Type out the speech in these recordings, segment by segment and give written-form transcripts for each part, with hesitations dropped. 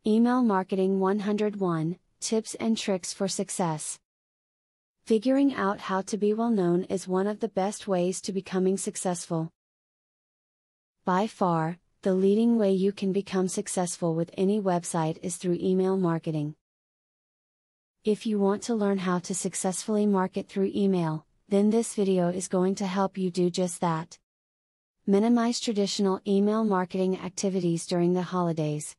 Email Marketing 101 Tips and Tricks for Success. Figuring out how to be well known is one of the best ways to becoming successful. By far, the leading way you can become successful with any website is through email marketing. If you want to learn how to successfully market through email, then this video is going to help you do just that. Minimize traditional email marketing activities during the holidays.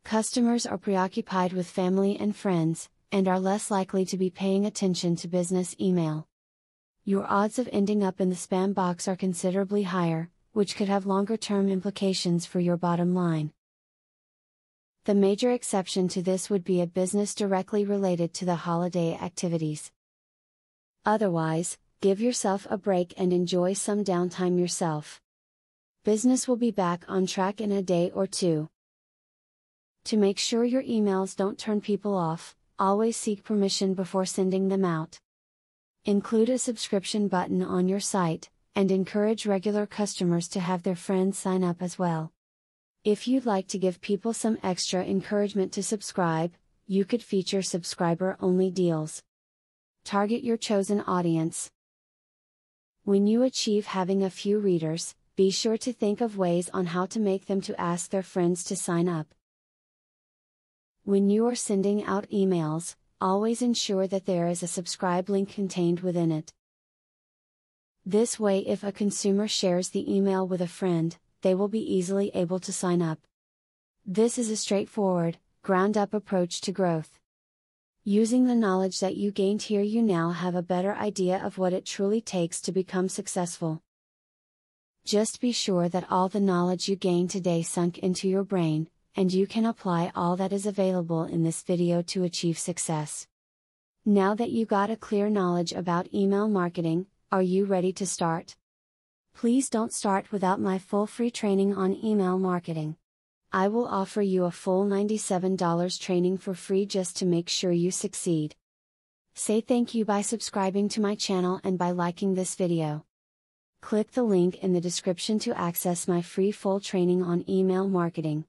Customers are preoccupied with family and friends, and are less likely to be paying attention to business email. Your odds of ending up in the spam box are considerably higher, which could have longer-term implications for your bottom line. The major exception to this would be a business directly related to the holiday activities. Otherwise, give yourself a break and enjoy some downtime yourself. Business will be back on track in a day or two. To make sure your emails don't turn people off, always seek permission before sending them out. Include a subscription button on your site, and encourage regular customers to have their friends sign up as well. If you'd like to give people some extra encouragement to subscribe, you could feature subscriber-only deals. Target your chosen audience. When you achieve having a few readers, be sure to think of ways on how to make them to ask their friends to sign up. When you are sending out emails, always ensure that there is a subscribe link contained within it. This way, if a consumer shares the email with a friend, they will be easily able to sign up. This is a straightforward, ground-up approach to growth. Using the knowledge that you gained here, you now have a better idea of what it truly takes to become successful. Just be sure that all the knowledge you gained today sunk into your brain, and you can apply all that is available in this video to achieve success. Now that you got a clear knowledge about email marketing, are you ready to start? Please don't start without my full free training on email marketing. I will offer you a full $97 training for free just to make sure you succeed. Say thank you by subscribing to my channel and by liking this video. Click the link in the description to access my free full training on email marketing.